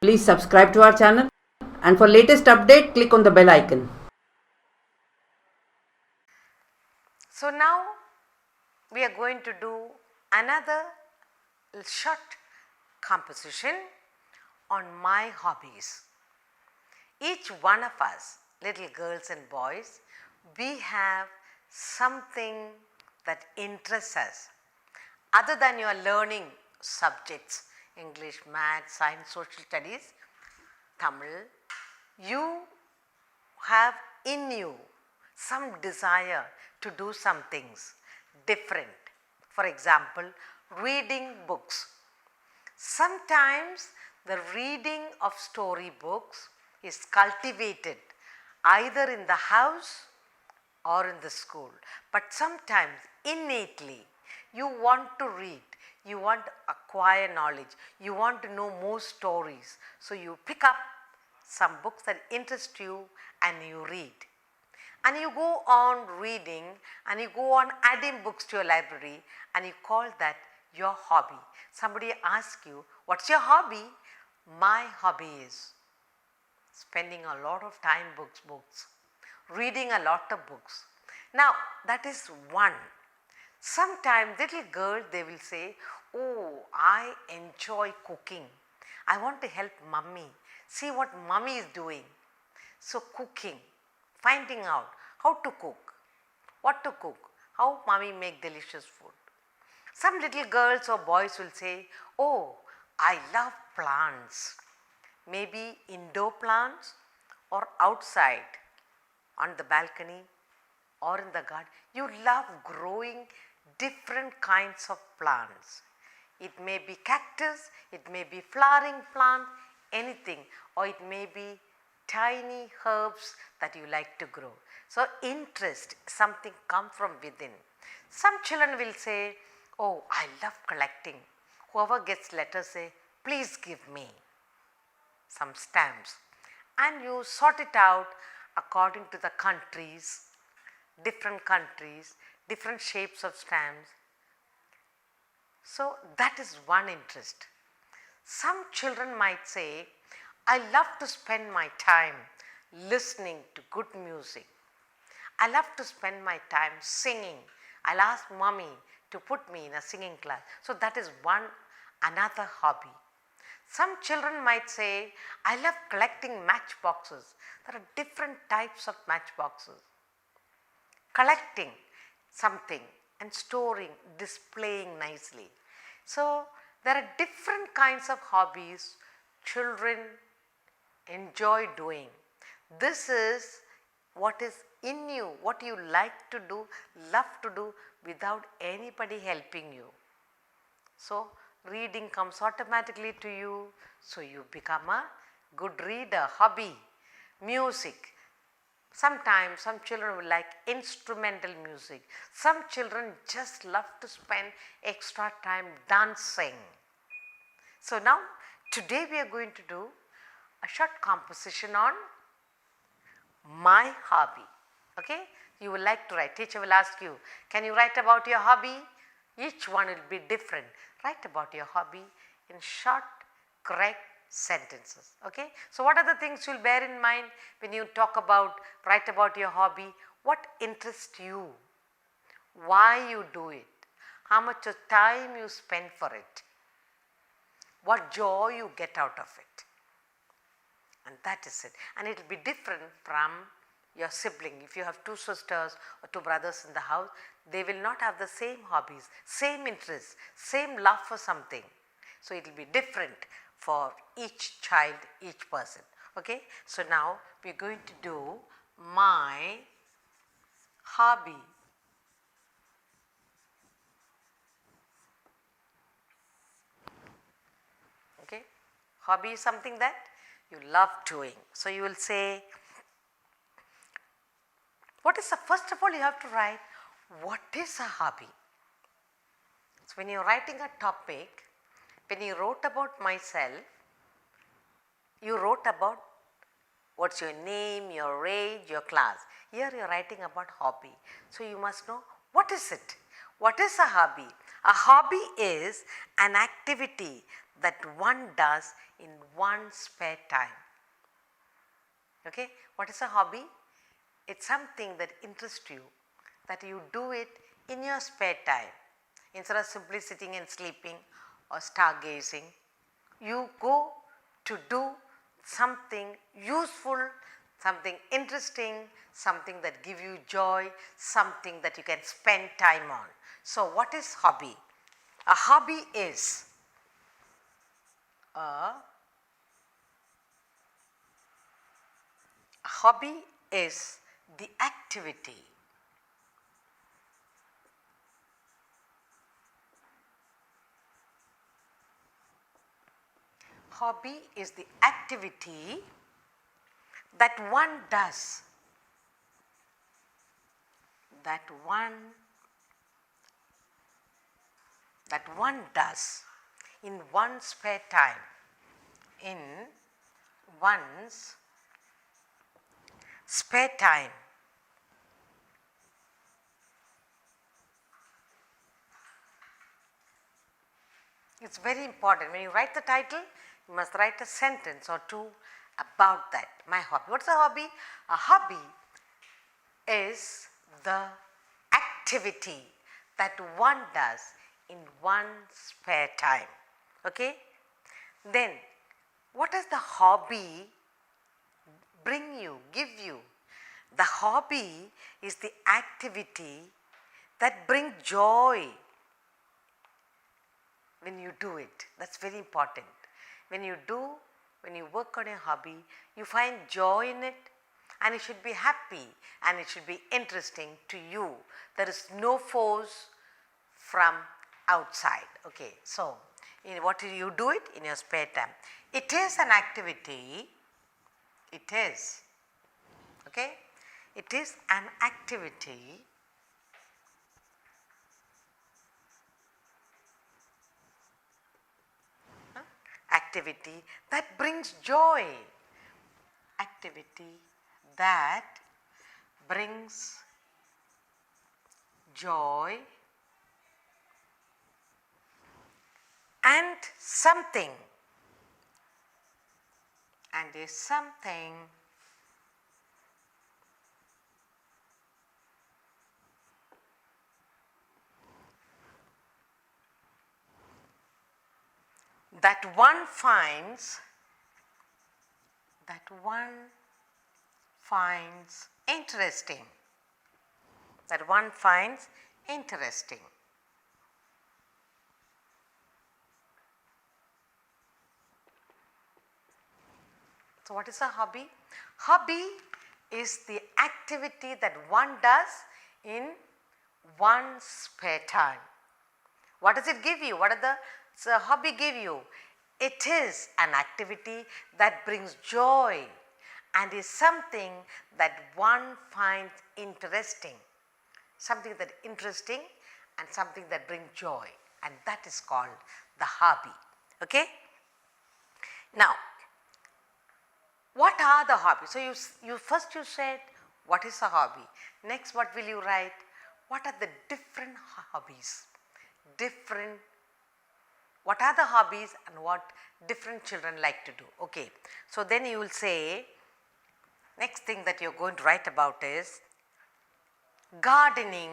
Please subscribe to our channel, and for latest update, click on the bell icon. So now we are going to do another short composition on my hobbies. Each one of us, little girls and boys, we have something that interests us. Other than your learning subjects, English, math, science, social studies, Tamil, you have in you some desire to do some things different. For example, reading books. Sometimes the reading of story books is cultivated either in the house or in the school, but sometimes innately you want to read, you want to acquire knowledge, you want to know more stories, so you pick up some books that interest you and you read. And you go on reading and you go on adding books to your library and you call that your hobby. Somebody asks you, what's your hobby? My hobby is spending a lot of time books, reading a lot of books. Now that is one. Sometimes little girls, they will say, oh, I enjoy cooking. I want to help mummy. See what mummy is doing. So cooking, finding out how to cook, what to cook, how mummy make delicious food. Some little girls or boys will say, oh, I love plants. Maybe indoor plants or outside on the balcony or in the garden. You love growing different kinds of plants. It may be cactus, it may be flowering plant, anything, or it may be tiny herbs that you like to grow. So interest, something come from within. Some children will say, oh, I love collecting. Whoever gets letters say, please give me some stamps, and you sort it out according to the countries, different shapes of stamps. So that is one interest. Some children might say, I love to spend my time listening to good music. I love to spend my time singing. I'll ask mommy to put me in a singing class. So that is another hobby. Some children might say, I love collecting matchboxes. There are different types of matchboxes. Collecting something and storing, displaying nicely. So there are different kinds of hobbies children enjoy doing. This is what is in you, what you like to do, love to do without anybody helping you. So reading comes automatically to you, so you become a good reader. Hobby, music. Sometimes some children will like instrumental music. Some children just love to spend extra time dancing. So now today we are going to do a short composition on my hobby. Okay? You will like to write. Teacher will ask you, can you write about your hobby? Each one will be different. Write about your hobby in short, correct sentences. Okay? So what are the things you will bear in mind when you write about your hobby? What interests you? Why you do it? How much of time you spend for it? What joy you get out of it? And that is it. And it will be different from your sibling. If you have two sisters or two brothers in the house, they will not have the same hobbies, same interests, same love for something. So it will be different for each child, each person. Okay? So now we are going to do my hobby. Okay? Hobby is something that you love doing. So you will say, first of all you have to write, what is a hobby? So when you are writing a topic, when you wrote about myself, you wrote about what's your name, your age, your class. Here you are writing about hobby. So you must know, what is it? What is a hobby? A hobby is an activity that one does in one's spare time. Okay, what is a hobby? It's something that interests you, that you do it in your spare time. Instead of simply sitting and sleeping or stargazing, you go to do something useful, something interesting, something that gives you joy, something that you can spend time on. So, what is hobby? A hobby is a hobby is the activity hobby is the activity that one does, that one does in one's spare time, in one's spare time. It's very important. When you write the title, you must write a sentence or two about that. My hobby. What's a hobby? A hobby is the activity that one does in one's spare time. Okay? Then, what does the hobby bring you, give you? The hobby is the activity that brings joy when you do it. That's very important. When you work on a hobby, you find joy in it, and it should be happy and it should be interesting to you. There is no force from outside. Okay, so what do you do it in your spare time? It is an activity. It is, okay, it is an activity that brings joy, activity that brings joy and something, and is something that one finds interesting, that one finds interesting. So, what is a hobby? Hobby is the activity that one does in one's spare time. What does it give you? What does the hobby give you? It is an activity that brings joy and is something that one finds interesting. Something that interesting and something that brings joy, and that is called the hobby. Okay? Now, what are the hobbies? So, you first said what is a hobby. Next, what will you write? What are the different hobbies? What are the hobbies and what different children like to do? Okay. So, then you will say, next thing that you are going to write about is gardening.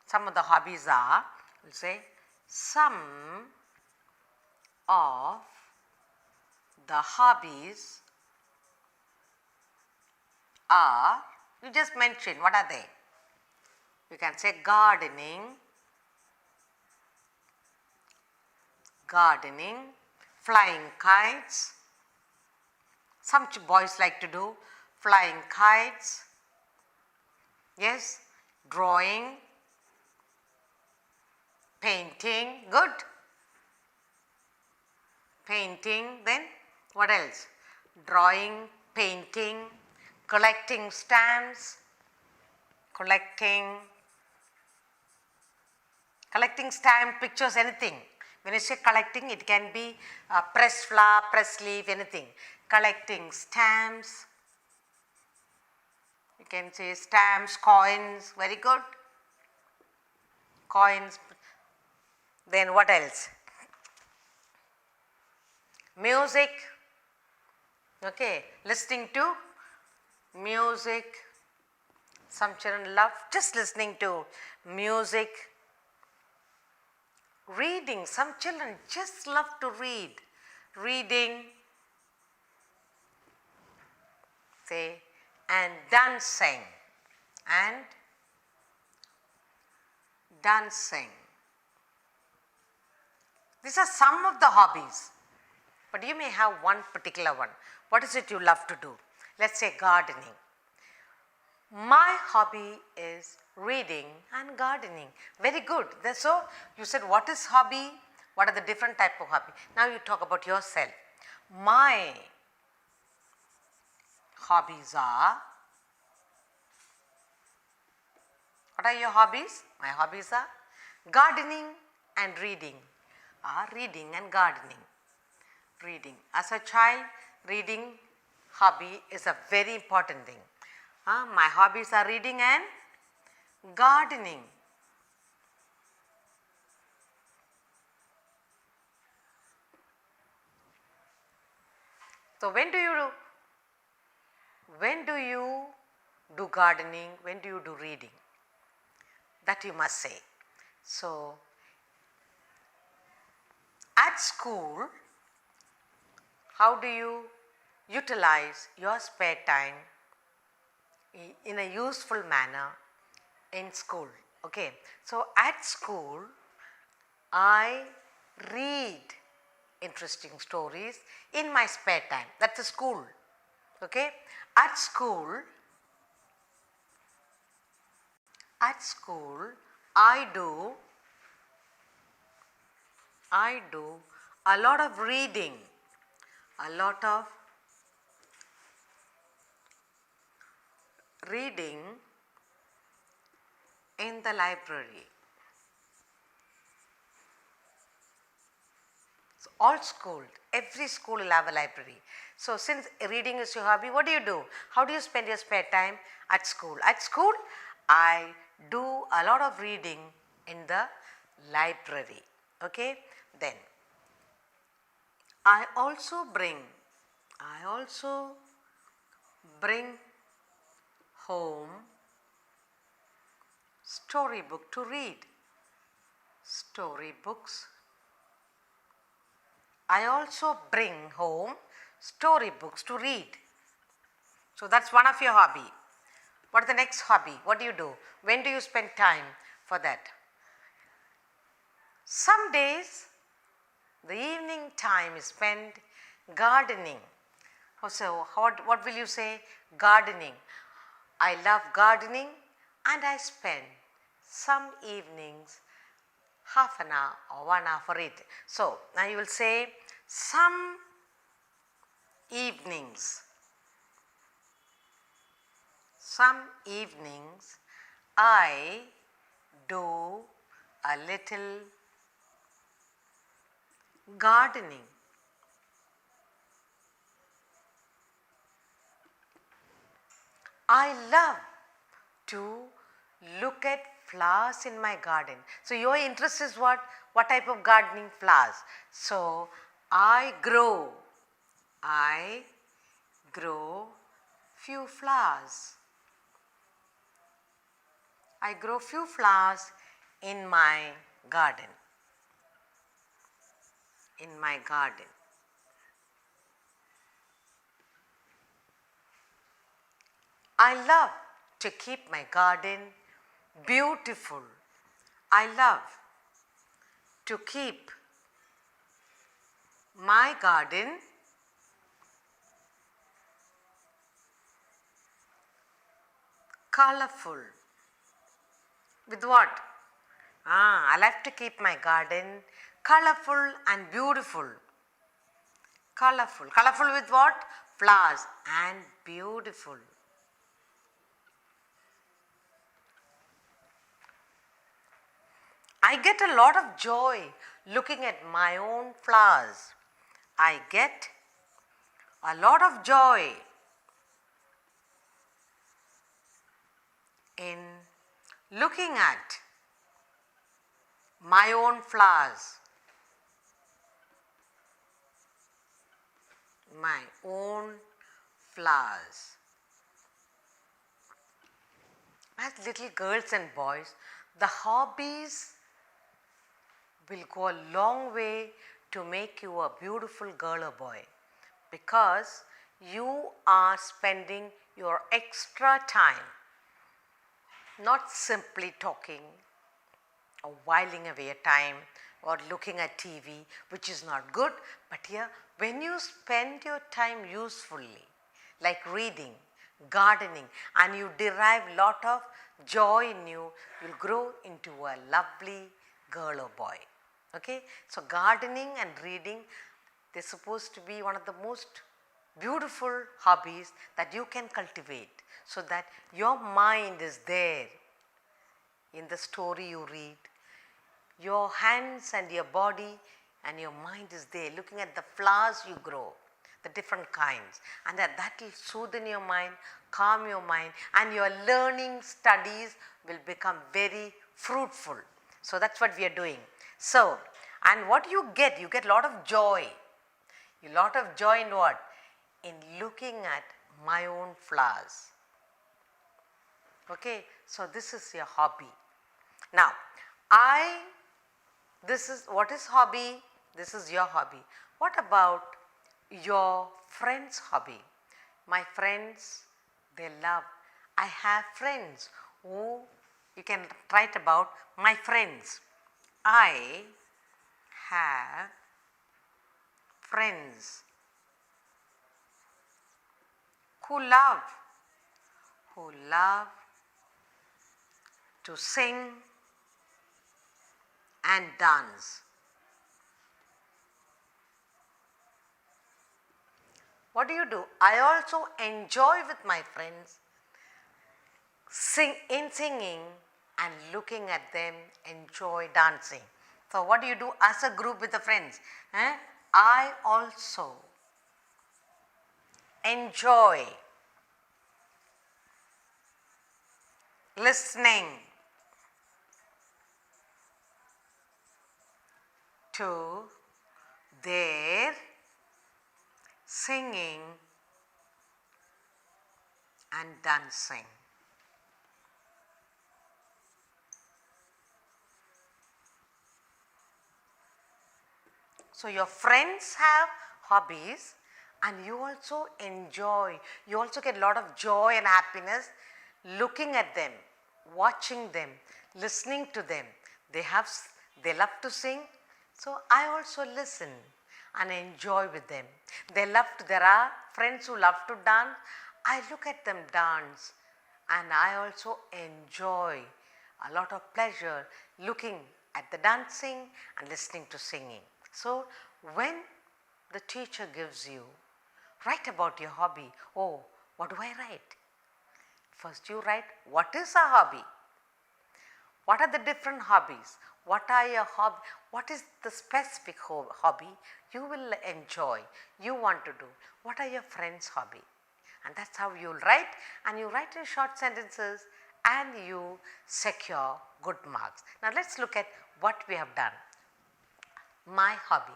Some of the hobbies are, you will say, some of the hobbies are, you just mention what are they. You can say gardening, flying kites. Some boys like to do flying kites. Yes, drawing, painting, good. Painting, then what else? Drawing, painting, collecting stamps, collecting stamp pictures, anything. When you say collecting, it can be press flower, press leaf, anything. Collecting stamps, you can say stamps, coins, very good. Coins, then what else? Music, okay, listening to music. Some children love just listening to music. Reading, some children just love to read. Reading, say, and dancing, and dancing. These are some of the hobbies, but you may have one particular one. What is it you love to do? Let's say gardening. My hobby is reading and gardening. Very good. So you said what is hobby? What are the different type of hobby? Now you talk about yourself. My hobbies are, what are your hobbies? My hobbies are gardening and reading. Reading and gardening. Reading. As a child, reading hobby is a very important thing. My hobbies are reading and gardening. So when do you do gardening? When do you do reading? That you must say. So at school, how do you utilize your spare time in a useful manner in school? Okay. So at school, I read interesting stories in my spare time. That's a school. Okay. At school, I do a lot of reading, in the library. So all schools, every school will have a library. So since reading is your hobby, what do? How do you spend your spare time at school? At school, I do a lot of reading in the library. Okay. Then I also bring home storybook to read. Storybooks. I also bring home storybooks to read. So that's one of your hobby. What is the next hobby? What do you do? When do you spend time for that? Some days the evening time is spent gardening. So what will you say? Gardening. I love gardening and I spend some evenings half an hour or 1 hour for it. So now you will say some evenings I do a little gardening. I love to look at flowers in my garden. So your interest is what? What type of gardening flowers? So I grow few flowers. I grow few flowers in my garden. I love to keep my garden beautiful. I love to keep my garden colorful. With what? I like to keep my garden colorful and beautiful. Colorful. Colorful with what? Flowers and beautiful. I get a lot of joy looking at my own flowers. I get a lot of joy in looking at my own flowers. my own flowers. As little girls and boys, the hobbies will go a long way to make you a beautiful girl or boy, because you are spending your extra time not simply talking or whiling away a time or looking at TV, which is not good, but here when you spend your time usefully, like reading, gardening, and you derive lot of joy in you, you'll grow into a lovely girl or boy. Okay, so gardening and reading, they're supposed to be one of the most beautiful hobbies that you can cultivate, so that your mind is there in the story you read. Your hands and your body and your mind is there looking at the flowers you grow, the different kinds, and that will soothe in your mind, calm your mind, and your learning studies will become very fruitful. So that's what we are doing. So, and what you get lot of joy. A lot of joy in what? In looking at my own flowers. Okay, so this is your hobby. Now, what is hobby? This is your hobby. What about your friend's hobby? My friends, they love. I have friends who, you can write about my friends. I have friends who love to sing and dance. What do? I also enjoy with my friends singing and looking at them enjoy dancing. So what do you do as a group with the friends? I also enjoy listening to their singing and dancing. So your friends have hobbies and you also enjoy, you also get a lot of joy and happiness looking at them, watching them, listening to them. They love to sing, so I also listen and enjoy with them. There are friends who love to dance. I look at them dance and I also enjoy a lot of pleasure looking at the dancing and listening to singing. So when the teacher gives you, write about your hobby. Oh, what do I write? First you write, what is a hobby? What are the different hobbies? What are your hobby? What is the specific hobby you will enjoy, you want to do? What are your friends' hobby? And that's how you will write, and you write in short sentences and you secure good marks. Now let's look at what we have done. My hobby.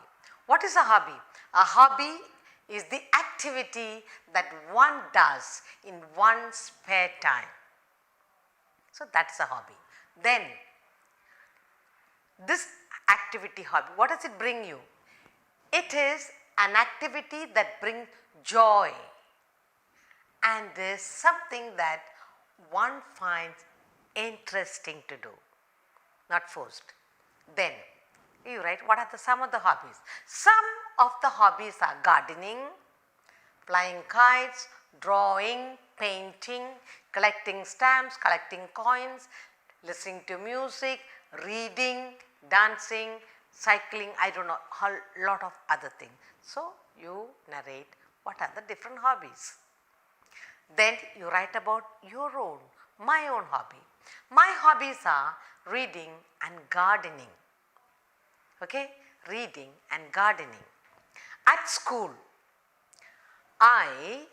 What is a hobby? A hobby is the activity that one does in one's spare time. So that's a hobby. Then this activity hobby, what does it bring you? It is an activity that brings joy and is something that one finds interesting to do, not forced. Then you write, what are some of the hobbies? Some of the hobbies are gardening, flying kites, drawing, painting, collecting stamps, collecting coins, listening to music, reading, dancing, cycling, I don't know, a lot of other things. So you narrate what are the different hobbies. Then you write about your own, my own hobby. My hobbies are reading and gardening. Okay, reading and gardening. At school, I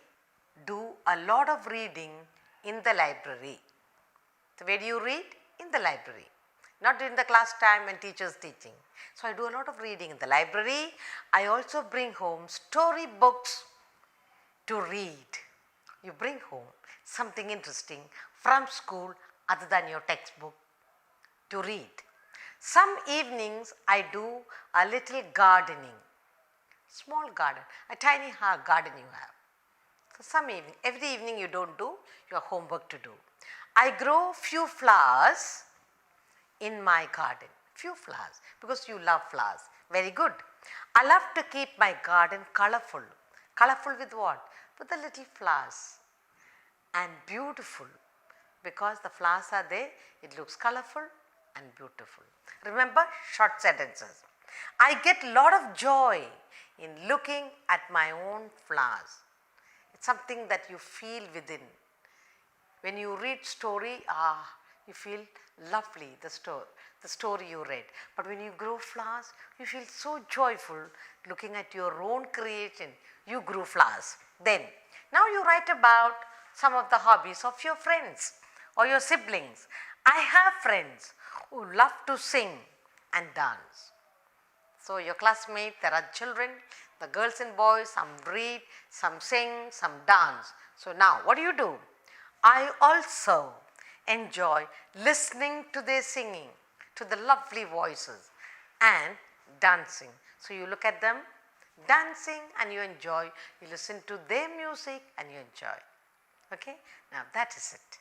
do a lot of reading in the library. So where do you read? In the library, not in the class time when teacher is teaching. So I do a lot of reading in the library. I also bring home story books to read. You bring home something interesting from school other than your textbook to read. Some evenings I do a little gardening, small garden, a tiny garden you have. So some evening, every evening you don't do your homework to do. I grow few flowers in my garden, few flowers, because you love flowers, very good. I love to keep my garden colorful. Colorful with what? With the little flowers, and beautiful, because the flowers are there, it looks colorful and beautiful. Remember, short sentences. I get lot of joy in looking at my own flowers. It's something that you feel within. When you read story, you feel lovely, the story you read. But when you grow flowers, you feel so joyful looking at your own creation. You grew flowers. Then, now you write about some of the hobbies of your friends or your siblings. I have friends who love to sing and dance. So your classmates, there are children, the girls and boys, some read, some sing, some dance. So now what do? I also enjoy listening to their singing, to the lovely voices, and dancing. So you look at them dancing and you enjoy, you listen to their music and you enjoy. Okay? Now that is it.